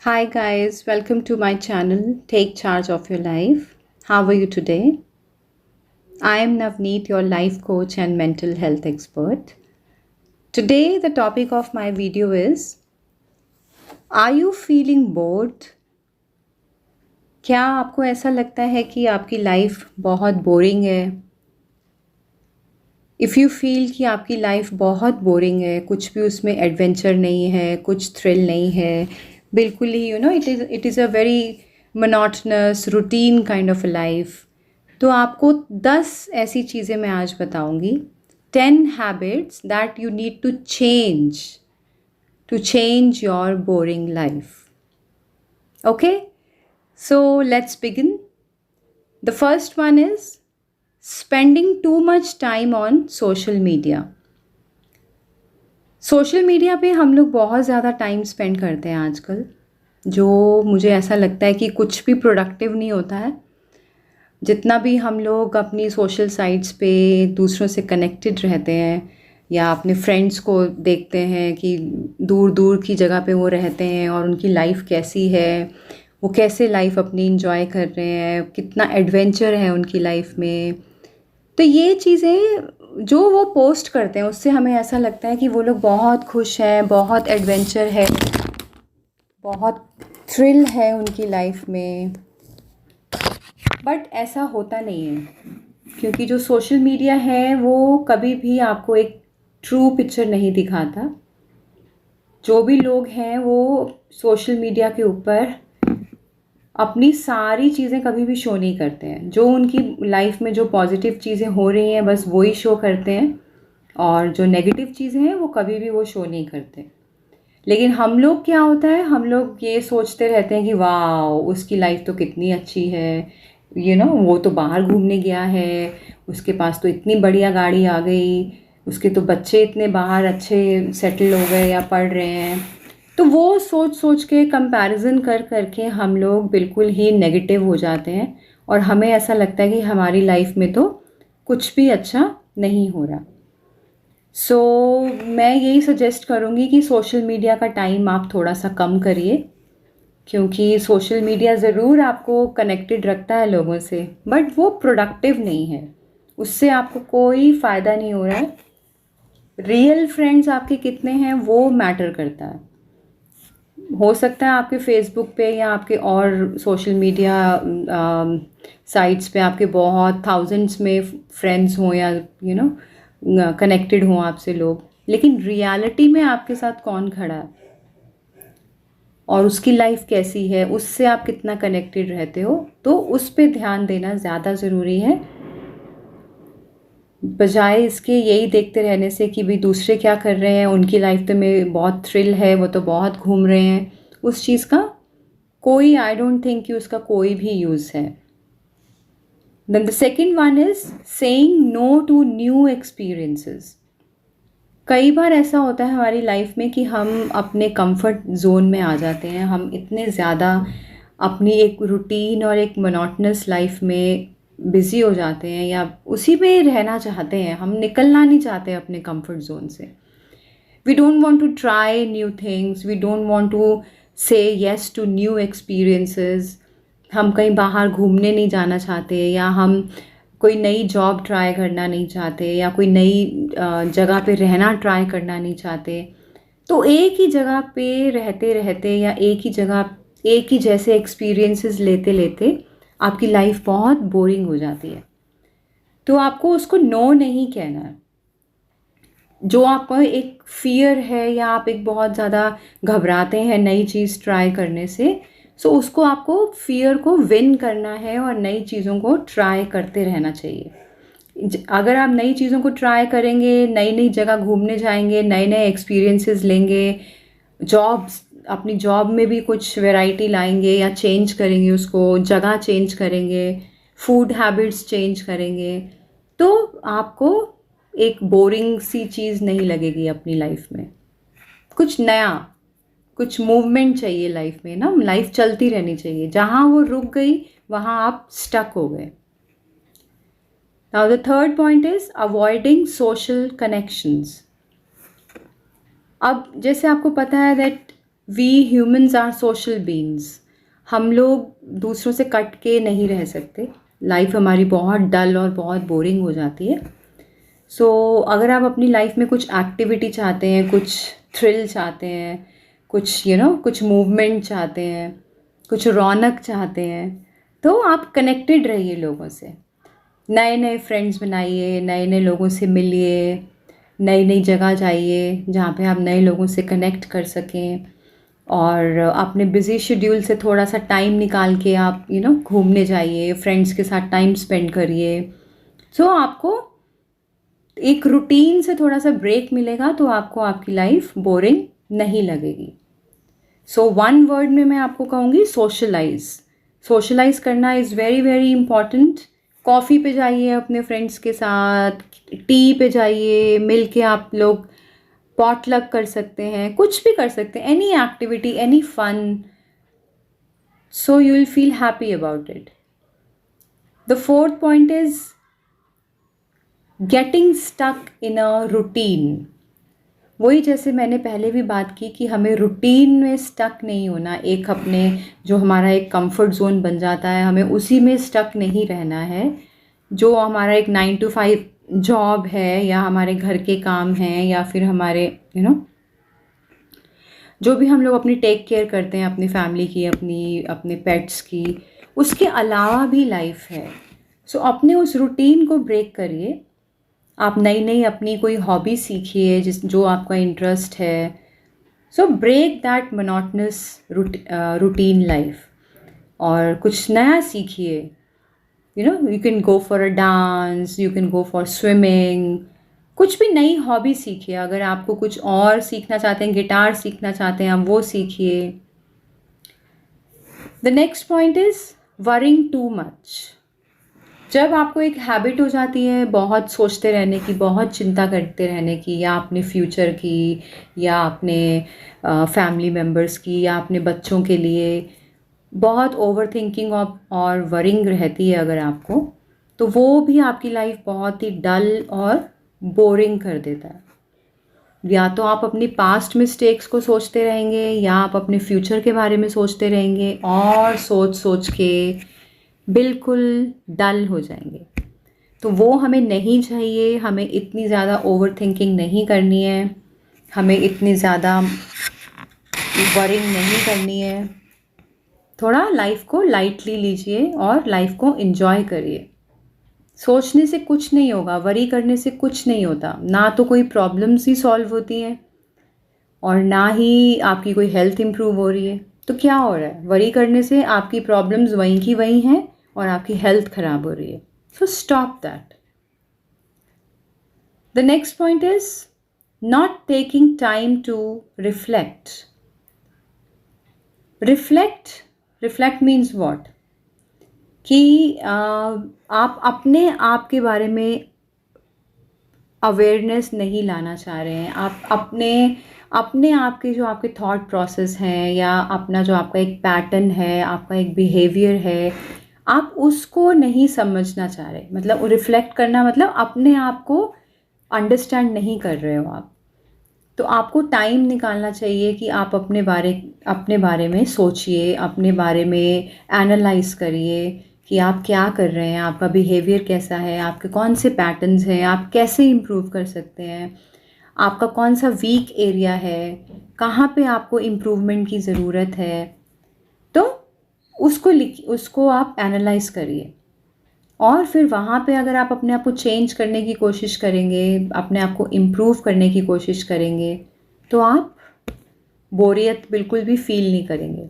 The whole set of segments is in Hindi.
Hi guys, welcome to my channel Take Charge of Your Life. How are you today? I am Navneet, your life coach and mental health expert. Today the topic of my video is, are you feeling bored? क्या आपको ऐसा लगता है कि आपकी लाइफ बहुत बोरिंग है? इफ़ यू फील कि आपकी लाइफ बहुत बोरिंग है, कुछ भी उसमें एडवेंचर नहीं है, कुछ थ्रिल नहीं है, बिल्कुल ही it is a very monotonous routine kind of a life, तो आपको 10 ऐसी चीज़ें मैं आज बताऊंगी। 10 habits that you need to change your boring life. Okay, so let's begin. The first one is spending too much time on social media. Social media पे हम लोग बहुत ज़्यादा टाइम स्पेंड करते हैं आजकल, जो मुझे ऐसा लगता है कि कुछ भी प्रोडक्टिव नहीं होता है। जितना भी हम लोग अपनी सोशल साइट्स पे दूसरों से कनेक्टेड रहते हैं या अपने फ्रेंड्स को देखते हैं कि दूर दूर की जगह पे वो रहते हैं और उनकी लाइफ कैसी है, वो कैसे लाइफ अपनी इंजॉय कर रहे हैं, कितना एडवेंचर है उनकी लाइफ में। तो ये चीज़ें जो वो पोस्ट करते हैं उससे हमें ऐसा लगता है कि वो लोग बहुत खुश हैं, बहुत एडवेंचर है, बहुत थ्रिल है उनकी लाइफ में। बट ऐसा होता नहीं है, क्योंकि जो सोशल मीडिया है वो कभी भी आपको एक ट्रू पिक्चर नहीं दिखाता। जो भी लोग हैं वो सोशल मीडिया के ऊपर अपनी सारी चीज़ें कभी भी शो नहीं करते हैं। जो उनकी लाइफ में जो पॉजिटिव चीज़ें हो रही हैं बस वही शो करते हैं, और जो नेगेटिव चीज़ें हैं वो कभी भी वो शो नहीं करते। लेकिन हम लोग क्या होता है, हम लोग ये सोचते रहते हैं कि वाह उसकी लाइफ तो कितनी अच्छी है, वो तो बाहर घूमने गया है, उसके पास तो इतनी बढ़िया गाड़ी आ गई, उसके तो बच्चे इतने बाहर अच्छे सेटल हो गए या पढ़ रहे हैं। तो वो सोच सोच के कंपैरिजन कर करके हम लोग बिल्कुल ही नेगेटिव हो जाते हैं और हमें ऐसा लगता है कि हमारी लाइफ में तो कुछ भी अच्छा नहीं हो रहा। मैं यही सजेस्ट करूँगी कि सोशल मीडिया का टाइम आप थोड़ा सा कम करिए, क्योंकि सोशल मीडिया ज़रूर आपको कनेक्टेड रखता है लोगों से, बट वो प्रोडक्टिव नहीं है, उससे आपको कोई फ़ायदा नहीं हो रहा है। रियल फ्रेंड्स आपके कितने हैं वो मैटर करता है। हो सकता है आपके फेसबुक पे या आपके और सोशल मीडिया साइट्स पे आपके बहुत थाउजेंड्स में फ्रेंड्स हों या कनेक्टेड हों आपसे लोग, लेकिन रियलिटी में आपके साथ कौन खड़ा है और उसकी लाइफ कैसी है, उससे आप कितना कनेक्टेड रहते हो, तो उस पे ध्यान देना ज़्यादा ज़रूरी है, बजाय इसके यही देखते रहने से कि भाई दूसरे क्या कर रहे हैं, उनकी लाइफ तो में बहुत थ्रिल है, वो तो बहुत घूम रहे हैं। उस चीज़ का कोई, आई डोंट थिंक कि उसका कोई भी यूज़ है। Then the second one is saying no to new experiences. कई बार ऐसा होता है हमारी लाइफ में कि हम अपने कंफर्ट जोन में आ जाते हैं, हम इतने ज़्यादा अपनी एक रूटीन और एक मोनोटोनस लाइफ में बिज़ी हो जाते हैं या उसी में रहना चाहते हैं, हम निकलना नहीं चाहते अपने कंफर्ट जोन से। We don't want to try new things, we don't want to say yes to new experiences. हम कहीं बाहर घूमने नहीं जाना चाहते, या हम कोई नई जॉब ट्राई करना नहीं चाहते, या कोई नई जगह पे रहना ट्राई करना नहीं चाहते। तो एक ही जगह पे रहते रहते या एक ही जैसे एक्सपीरियंसेस लेते लेते आपकी लाइफ बहुत बोरिंग हो जाती है। तो आपको उसको नो नहीं कहना है। जो आपको एक फ़ियर है या आप एक बहुत ज़्यादा घबराते हैं नई चीज़ ट्राई करने से, सो उसको आपको फ़ियर को विन करना है और नई चीज़ों को ट्राई करते रहना चाहिए। अगर आप नई चीज़ों को ट्राई करेंगे, नई नई जगह घूमने जाएंगे, नए नए एक्सपीरियंसेस लेंगे, अपनी जॉब में भी कुछ वैरायटी लाएंगे या चेंज करेंगे, उसको जगह चेंज करेंगे, फूड हैबिट्स चेंज करेंगे, तो आपको एक बोरिंग सी चीज़ नहीं लगेगी अपनी लाइफ में। कुछ नया, कुछ मूवमेंट चाहिए लाइफ में ना, लाइफ चलती रहनी चाहिए। जहाँ वो रुक गई वहाँ आप स्टक हो गए। Now the third point is avoiding social connections. अब जैसे आपको पता है that we humans are social beings. हम लोग दूसरों से कट के नहीं रह सकते। लाइफ हमारी बहुत डल और बहुत बोरिंग हो जाती है। सो अगर आप अपनी लाइफ में कुछ एक्टिविटी चाहते हैं, कुछ थ्रिल चाहते हैं, कुछ कुछ मूवमेंट चाहते हैं, कुछ रौनक चाहते हैं, तो आप कनेक्टेड रहिए लोगों से। नए नए फ्रेंड्स बनाइए, नए नए लोगों से मिलिए, नई नई जगह जाइए जहाँ पे आप नए लोगों से कनेक्ट कर सकें। और अपने बिज़ी शेड्यूल से थोड़ा सा टाइम निकाल के आप घूमने जाइए, फ्रेंड्स के साथ टाइम स्पेंड करिए। सो आपको एक रूटीन से थोड़ा सा ब्रेक मिलेगा तो आपको आपकी लाइफ बोरिंग नहीं लगेगी। सो वन वर्ड में मैं आपको कहूँगी सोशलाइज। सोशलाइज करना is very very important. Coffee पे जाइए अपने फ्रेंड्स के साथ, टी पे जाइए, मिल के आप लोग पॉटलक कर सकते हैं, कुछ भी कर सकते हैं, any activity, any fun, so you will feel happy about it. The fourth point is getting stuck in a routine. वही जैसे मैंने पहले भी बात की कि हमें रूटीन में स्टक नहीं होना। एक अपने जो हमारा एक कंफर्ट जोन बन जाता है, हमें उसी में स्टक नहीं रहना है। जो हमारा एक 9 to 5 जॉब है, या हमारे घर के काम हैं, या फिर हमारे जो भी हम लोग अपनी टेक केयर करते हैं, अपनी फैमिली की, अपने पेट्स की, उसके अलावा भी लाइफ है। सो अपने उस रूटीन को ब्रेक करिए। आप नई नई अपनी कोई हॉबी सीखिए जो आपका इंटरेस्ट है। So break that monotonous routine life और कुछ नया सीखिए। You can go for a dance, you can go for swimming, कुछ भी नई हॉबी सीखिए। अगर आपको कुछ और सीखना चाहते हैं, गिटार सीखना चाहते हैं, आप वो सीखिए। The next point is worrying too much. जब आपको एक हैबिट हो जाती है बहुत सोचते रहने की, बहुत चिंता करते रहने की, या अपने फ्यूचर की, या अपने फैमिली मेम्बर्स की, या अपने बच्चों के लिए बहुत ओवर थिंकिंग और वरिंग रहती है अगर आपको, तो वो भी आपकी लाइफ बहुत ही डल और बोरिंग कर देता है। या तो आप अपनी पास्ट मिस्टेक्स को सोचते रहेंगे, या आप अपने फ्यूचर के बारे में सोचते रहेंगे और सोच सोच के बिल्कुल डल हो जाएंगे। तो वो हमें नहीं चाहिए। हमें इतनी ज़्यादा ओवर थिंकिंग नहीं करनी है, हमें इतनी ज़्यादा वरिंग नहीं करनी है। थोड़ा लाइफ को लाइटली लीजिए और लाइफ को एंजॉय करिए। सोचने से कुछ नहीं होगा, वरी करने से कुछ नहीं होता। ना तो कोई प्रॉब्लम्स ही सॉल्व होती हैं और ना ही आपकी कोई हेल्थ इम्प्रूव हो रही है। तो क्या हो रहा है? वरी करने से आपकी प्रॉब्लम्स वहीं की वहीं हैं और आपकी हेल्थ ख़राब हो रही है। So stop that. The next point is not taking time to reflect. Reflect means what? कि आप अपने आप के बारे में अवेयरनेस नहीं लाना चाह रहे हैं। आप अपने आप के जो आपके थॉट प्रोसेस हैं, या अपना जो आपका एक पैटर्न है, आपका एक बिहेवियर है, आप उसको नहीं समझना चाह रहे। मतलब रिफ्लेक्ट करना मतलब अपने आप को अंडरस्टैंड नहीं कर रहे हो आप। तो आपको टाइम निकालना चाहिए कि आप अपने बारे में सोचिए, अपने बारे में एनालाइज करिए कि आप क्या कर रहे हैं, आपका बिहेवियर कैसा है, आपके कौन से पैटर्न्स हैं, आप कैसे इम्प्रूव कर सकते हैं, आपका कौन सा वीक एरिया है, कहाँ पे आपको इम्प्रूवमेंट की ज़रूरत है। तो उसको आप एनालाइज करिए। और फिर वहाँ पे अगर आप अपने आप को चेंज करने की कोशिश करेंगे, अपने आप को इम्प्रूव करने की कोशिश करेंगे, तो आप बोरियत बिल्कुल भी फील नहीं करेंगे।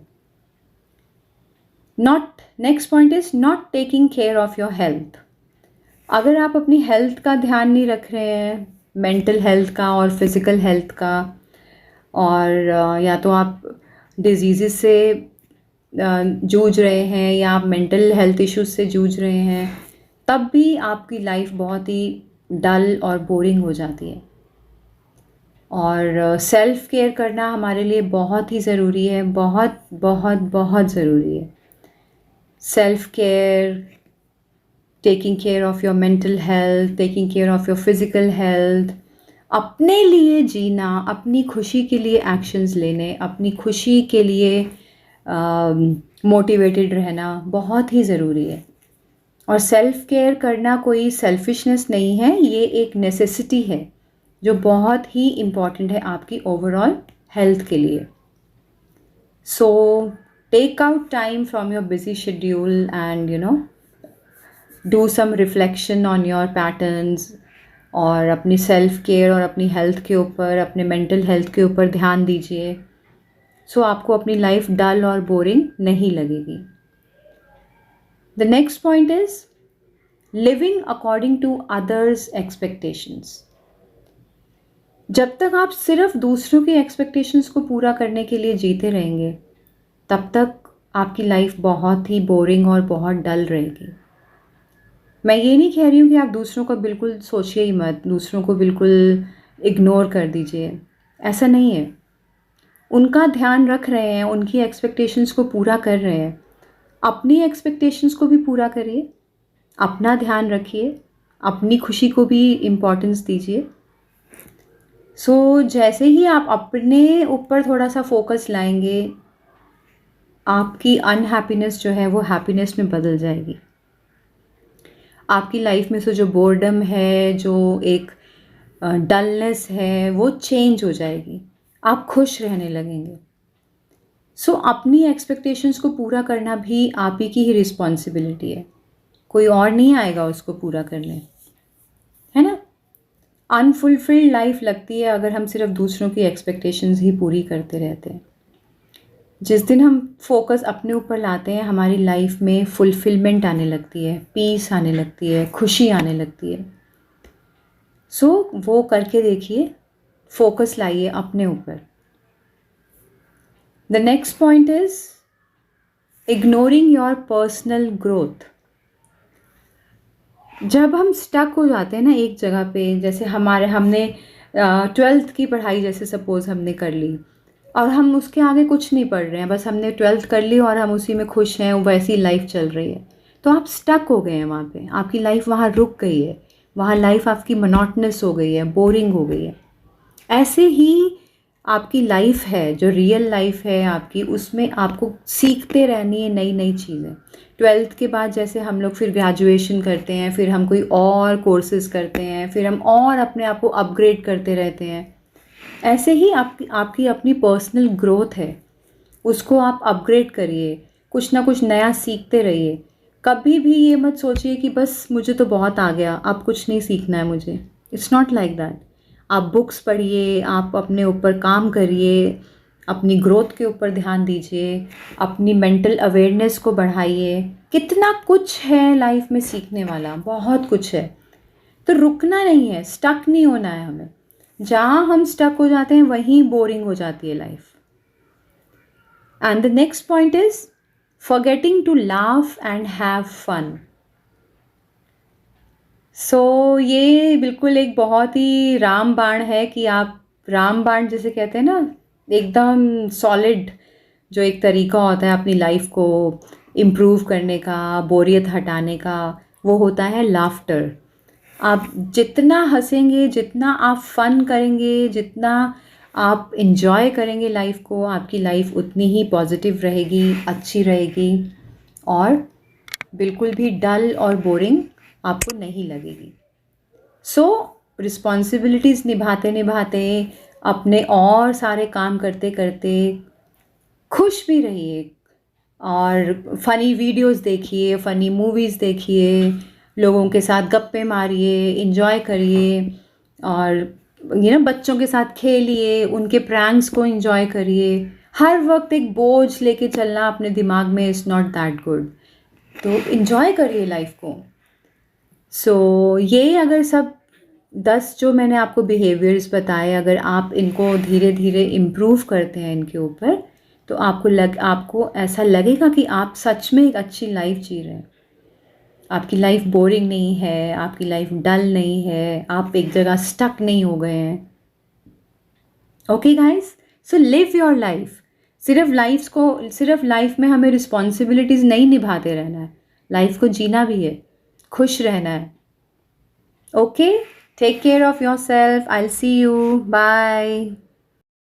Next point is not taking care of your health. अगर आप अपनी हेल्थ का ध्यान नहीं रख रहे हैं, मेंटल हेल्थ का और फिज़िकल हेल्थ का, और या तो आप डिजीज़ से जूझ रहे हैं, या आप मेंटल हेल्थ इश्यूज से जूझ रहे हैं, तब भी आपकी लाइफ बहुत ही डल और बोरिंग हो जाती है। और सेल्फ केयर करना हमारे लिए बहुत ही ज़रूरी है, बहुत बहुत बहुत ज़रूरी है। Self care, taking care of your mental health, taking care of your physical health, अपने लिए जीना, अपनी खुशी के लिए एक्शंस लेने, अपनी खुशी के लिए मोटिवेटेड रहना बहुत ही ज़रूरी है। और सेल्फ केयर करना कोई सेल्फिशनेस नहीं है, ये एक नेसेसिटी है जो बहुत ही इम्पॉर्टेंट है आपकी ओवरऑल हेल्थ के लिए। So take out time from your busy schedule and do some reflection on your patterns, और अपनी सेल्फ केयर और अपनी हेल्थ के ऊपर, अपने मेंटल हेल्थ के ऊपर ध्यान दीजिए। सो आपको अपनी लाइफ डल और बोरिंग नहीं लगेगी। The next point is living according to others expectations. जब तक आप सिर्फ दूसरों की एक्सपेक्टेशंस को पूरा करने के लिए जीते रहेंगे, तब तक आपकी लाइफ बहुत ही बोरिंग और बहुत डल रहेगी। मैं ये नहीं कह रही हूँ कि आप दूसरों को बिल्कुल सोचिए ही मत, दूसरों को बिल्कुल इग्नोर कर दीजिए, ऐसा नहीं है। उनका ध्यान रख रहे हैं, उनकी एक्सपेक्टेशंस को पूरा कर रहे हैं, अपनी एक्सपेक्टेशंस को भी पूरा करिए, अपना ध्यान रखिए, अपनी खुशी को भी इम्पोर्टेंस दीजिए। सो जैसे ही आप अपने ऊपर थोड़ा सा फोकस लाएंगे, आपकी अनहैप्पीनेस जो है वो हैप्पीनेस में बदल जाएगी। आपकी लाइफ में से जो बोर्डम है, जो एक डलनेस है, वो चेंज हो जाएगी, आप खुश रहने लगेंगे। सो अपनी एक्सपेक्टेशंस को पूरा करना भी आप ही की ही रिस्पॉन्सिबिलिटी है, कोई और नहीं आएगा उसको पूरा करने, है ना। अनफुलफिल्ड लाइफ लगती है अगर हम सिर्फ दूसरों की एक्सपेक्टेशंस ही पूरी करते रहते हैं। जिस दिन हम फोकस अपने ऊपर लाते हैं, हमारी लाइफ में फुलफिलमेंट आने लगती है, पीस आने लगती है, खुशी आने लगती है। सो वो करके देखिए, फोकस लाइए अपने ऊपर। The next point is ignoring your personal growth. जब हम स्टक हो जाते हैं ना एक जगह पे, जैसे हमने 12th की पढ़ाई जैसे सपोज़ हमने कर ली और हम उसके आगे कुछ नहीं पढ़ रहे हैं, बस हमने 12th कर ली और हम उसी में खुश हैं, वैसी लाइफ चल रही है, तो आप स्टक हो गए हैं वहाँ पे, आपकी लाइफ वहाँ रुक गई है, वहाँ लाइफ आपकी मोनोटोनस हो गई है, बोरिंग हो गई है। ऐसे ही आपकी लाइफ है, जो रियल लाइफ है आपकी, उसमें आपको सीखते रहनी है नई नई चीज़ें। 12th के बाद जैसे हम लोग फिर ग्रेजुएशन करते हैं, फिर हम कोई और कोर्सेज करते हैं, फिर हम और अपने आप को अपग्रेड करते रहते हैं। ऐसे ही आपकी अपनी पर्सनल ग्रोथ है, उसको आप अपग्रेड करिए, कुछ ना कुछ नया सीखते रहिए। कभी भी ये मत सोचिए कि बस मुझे तो बहुत आ गया, अब कुछ नहीं सीखना है मुझे। It's not like that. आप बुक्स पढ़िए, आप अपने ऊपर काम करिए, अपनी ग्रोथ के ऊपर ध्यान दीजिए, अपनी मेंटल अवेयरनेस को बढ़ाइए। कितना कुछ है लाइफ में सीखने वाला, बहुत कुछ है। तो रुकना नहीं है, स्टक नहीं होना है हमें। जहाँ हम स्टक हो जाते हैं वहीं बोरिंग हो जाती है life. And the next point is forgetting to laugh and have fun. So ये बिल्कुल एक बहुत ही रामबाण है कि आप, रामबाण जैसे कहते हैं ना, एकदम सॉलिड जो एक तरीका होता है अपनी लाइफ को इम्प्रूव करने का, बोरियत हटाने का, वो होता है लाफ्टर। आप जितना हंसेंगे, जितना आप फन करेंगे, जितना आप इन्जॉय करेंगे लाइफ को, आपकी लाइफ उतनी ही पॉजिटिव रहेगी, अच्छी रहेगी और बिल्कुल भी डल और बोरिंग आपको नहीं लगेगी। सो रिस्पॉन्सिबिलिटीज़ निभाते निभाते, अपने और सारे काम करते करते खुश भी रहिए और फ़नी वीडियोस देखिए, फ़नी मूवीज़ देखिए, लोगों के साथ गप्पे मारिए, इन्जॉय करिए और बच्चों के साथ खेलिए, उनके प्रैंक्स को इन्जॉय करिए। हर वक्त एक बोझ लेके चलना अपने दिमाग में इज़ नॉट दैट गुड। तो इन्जॉय करिए लाइफ को। सो ये अगर सब 10 जो मैंने आपको बिहेवियर्स बताए, अगर आप इनको धीरे धीरे इम्प्रूव करते हैं इनके ऊपर, तो आपको ऐसा लगेगा कि आप सच में एक अच्छी लाइफ जी रहे हैं। आपकी लाइफ बोरिंग नहीं है, आपकी लाइफ डल नहीं है, आप एक जगह स्टक नहीं हो गए हैं। Okay guys, so live your life. सिर्फ लाइफ में हमें रिस्पॉन्सिबिलिटीज़ नहीं निभाते रहना है, लाइफ को जीना भी है, खुश रहना है। Okay, take care of yourself, I will see you, bye.